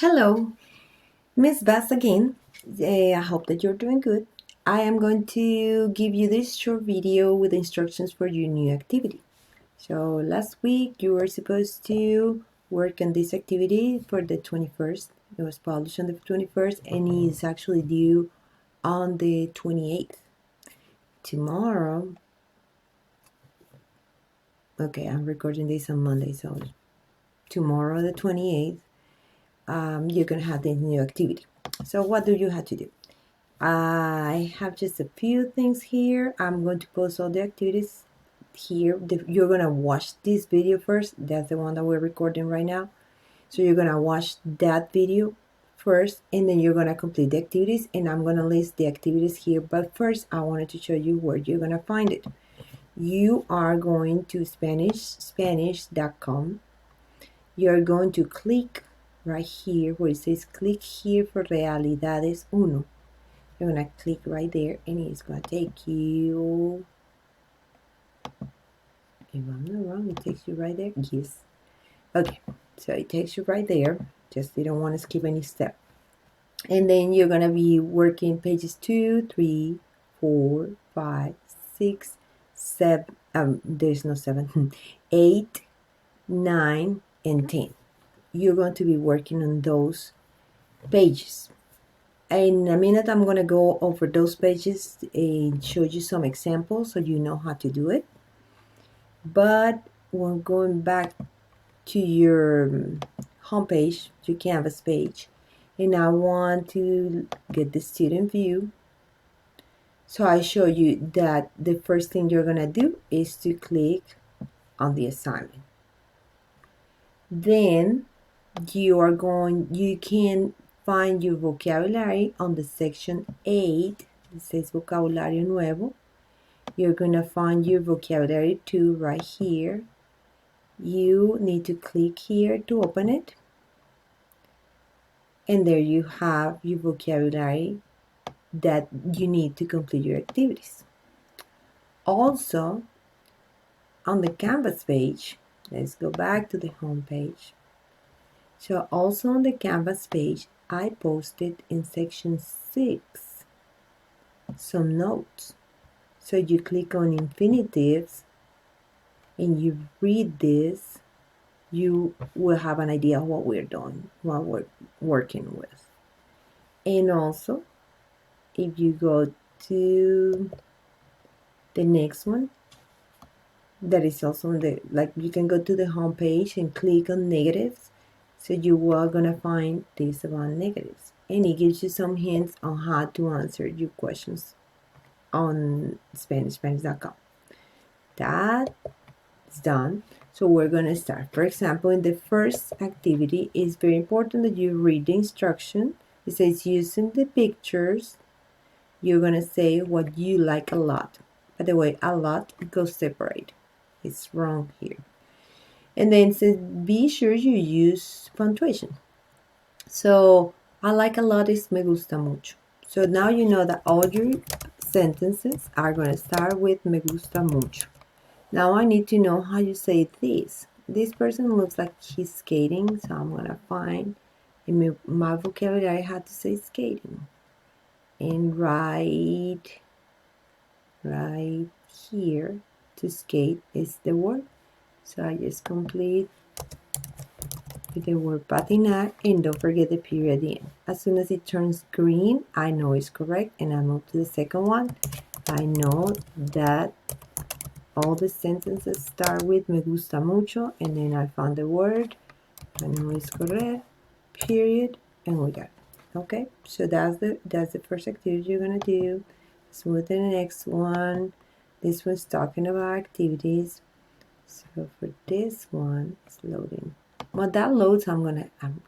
Hello, Miss Bass again. I hope that you're doing good. I am going to give you this short video with instructions for your new activity. So last week you were supposed to work on this activity for the 21st. It was published on the 21st and is actually due on the 28th. Tomorrow, okay, I'm recording this on Monday, so tomorrow the 28th, you're gonna have this new activity. So what do you have to do? I have just a few things here. I'm going to post all the activities here. You're going to watch this video first. That's the one that we're recording right now. So you're going to watch that video first, and then you're going to complete the activities, and I'm going to list the activities here. But first, I wanted to show you where you're going to find it. You are going to Spanish.com. You're going to click right here where it says click here for Realidades Uno. You're going to click right there and it's going to take you, if I'm not wrong, it takes you right there. Yes. Okay, so it takes you right there. Just you don't want to skip any step. And then you're going to be working pages 2, 3, 4, 5, 6, 7. There's no 7. 8, 9, and 10. You're going to be working on those pages. In a minute, I'm going to go over those pages and show you some examples so you know how to do it. But when going back to your homepage, your Canvas page, and I want to get the student view. So I show you that the first thing you're going to do is to click on the assignment. Then you can find your vocabulary on the section 8. It says vocabulario nuevo. You're going to find your vocabulary 2 right here. You need to click here to open it. And there you have your vocabulary that you need to complete your activities. Also, on the Canvas page, let's go back to the home page. So also on the Canvas page, I posted in section 6 some notes. So you click on infinitives and you read this, you will have an idea of what we're doing, what we're working with. And also, if you go to the next one, that is also on the, like you can go to the home page and click on negatives. So you are going to find this about negatives. And it gives you some hints on how to answer your questions on Spanish.com. That is done. So we're going to start. For example, in the first activity, it's very important that you read the instruction. It says using the pictures, you're going to say what you like a lot. By the way, a lot goes separate. It's wrong here. And then it says be sure you use punctuation. So I like a lot is me gusta mucho. So now you know that all your sentences are going to start with me gusta mucho. Now I need to know how you say this. This person looks like he's skating, so I'm going to find in my vocabulary how to say skating. And right here to skate is the word. So I just complete with the word patinar and don't forget the period at the end. As soon as it turns green, I know it's correct and I move to the second one. I know that all the sentences start with me gusta mucho and then I found the word. I know it's correct, period, and we got it. Okay, so that's the first activity you're gonna do. Let's move to the next one. This one's talking about activities. So for this one, it's loading. Well, that loads,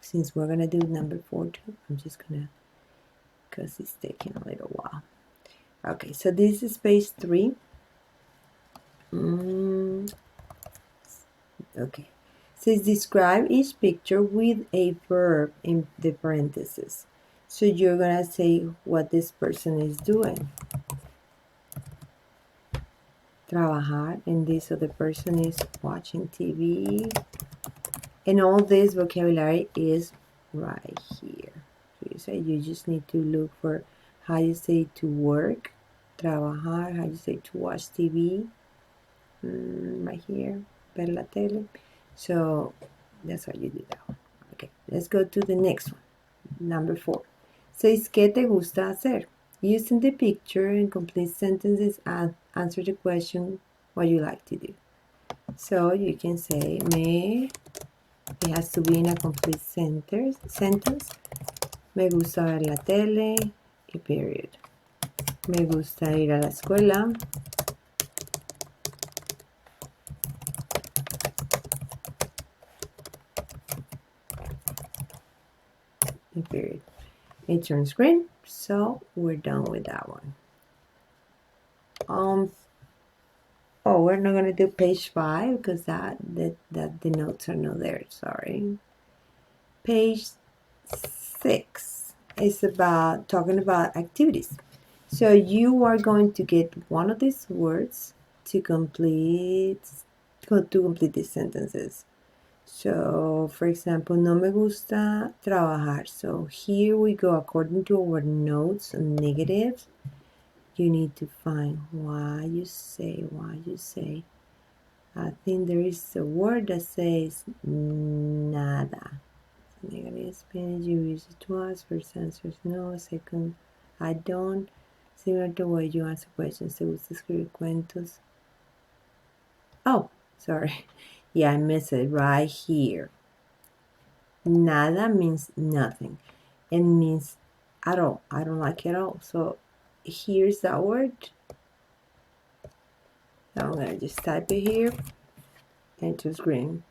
since we're gonna do number 4 too, I'm just gonna, because it's taking a little while. Okay, so this is page 3. Okay, it says describe each picture with a verb in the parentheses. So you're gonna say what this person is doing. Trabajar, and this other person is watching TV. And all this vocabulary is right here. So you say you just need to look for how you say to work, trabajar, how you say to watch TV, right here, ver la tele. So that's how you do that one. Okay, let's go to the next one. Number 4. Says, ¿qué te gusta hacer? Using the picture and complete sentences and answer the question what you like to do. So you can say, it has to be in a complete sentence. Me gusta ver la tele, y period. Me gusta ir a la escuela. Y period. It turns green, so we're done with that one. Oh, we're not gonna do page 5 because that the notes are not there. Sorry. Page 6 is about talking about activities. So you are going to get one of these words to complete these sentences. So, for example, no me gusta trabajar. So here we go according to our notes and negatives. You need to find why you say. I think there is a word that says nada. Negative Spanish, you use it twice. First answer is no. Second, I don't. Similar to the way you answer questions. ¿Te gusta escribir cuentos? Oh, sorry. Yeah, I missed it right here. Nada means nothing. It means at all. I don't like it at all. So here's that word. So I'm gonna just type it here into screen.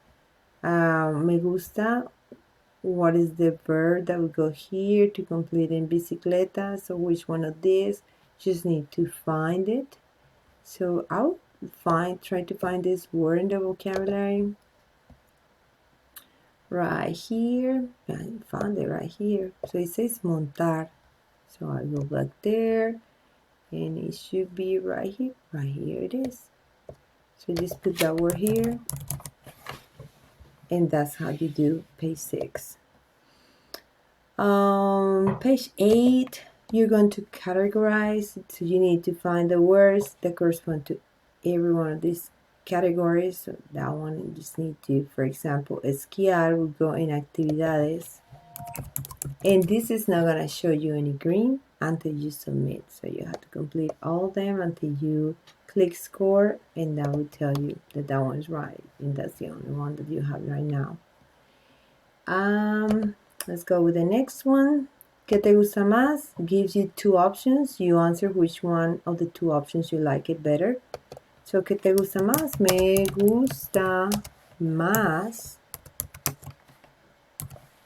Me gusta. What is the verb that we go here to complete in bicicleta? So which one of these? Just need to find it. So I'll try to find this word in the vocabulary. Right here. I found it right here. So it says montar. So I go back there and it should be right here. Right here it is. So just put that word here. And that's how you do page 6. Page 8, you're going to categorize. So you need to find the words that correspond to every one of these categories. So that one you just need to, for example, esquiar will go in actividades. And this is not going to show you any green until you submit. So you have to complete all of them until you click score, and that will tell you that that one is right. And that's the only one that you have right now. Let's go with the next one. ¿Qué te gusta más? Gives you 2 options. You answer which one of the 2 options you like it better. So, ¿qué te gusta más? Me gusta más.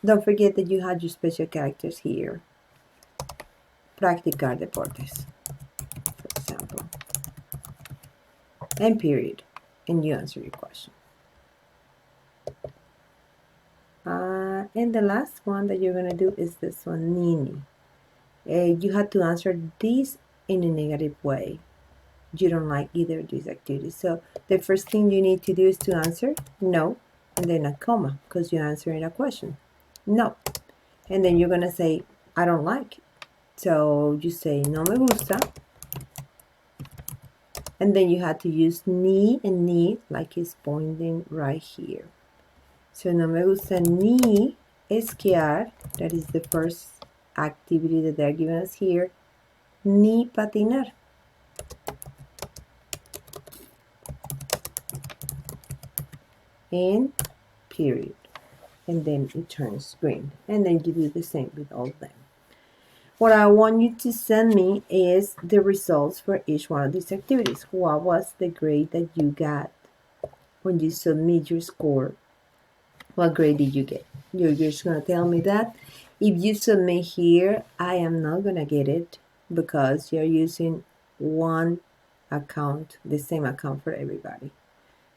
Don't forget that you had your special characters here. Practicar deportes, for example. And period. And you answer your question. And the last one that you're going to do is this one, Nini. You have to answer this in a negative way. You don't like either of these activities. So the first thing you need to do is to answer no, and then a comma, because you're answering a question. No. And then you're going to say, I don't like it. So you say, no me gusta. And then you have to use ni and ni, like it's pointing right here. So no me gusta ni esquiar. That is the first activity that they're giving us here. Ni patinar. And period. And then it turns green. And then you do the same with all of them. What I want you to send me is the results for each one of these activities. What was the grade that you got when you submit your score? What grade did you get? You're just going to tell me that. If you submit here, I am not going to get it because you're using one account, the same account for everybody.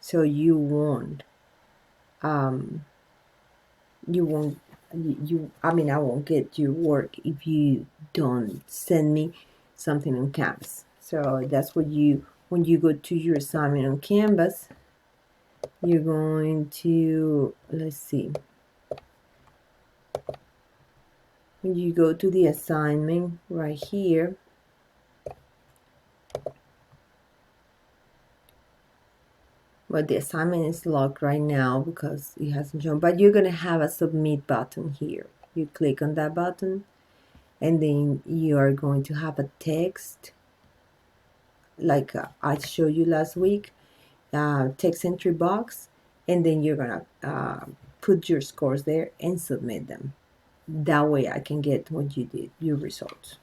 So you won't I won't get your work if you don't send me something on Canvas. So that's what when you go to your assignment on Canvas, you're going to, let's see, and you go to the assignment right here. Well, the assignment is locked right now because it hasn't shown, but you're going to have a submit button here. You click on that button, and then you are going to have a text like I showed you last week, text entry box, and then you're going to put your scores there and submit them. That way I can get what you did, your results.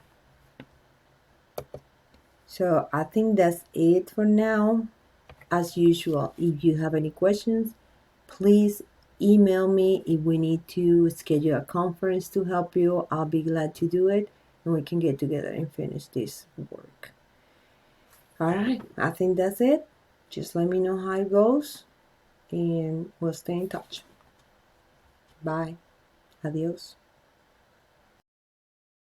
So I think that's it for now. As usual, if you have any questions, please email me. If we need to schedule a conference to help you, I'll be glad to do it, and we can get together and finish this work. All right, I think that's it. Just let me know how it goes, and we'll stay in touch. Bye. Adios.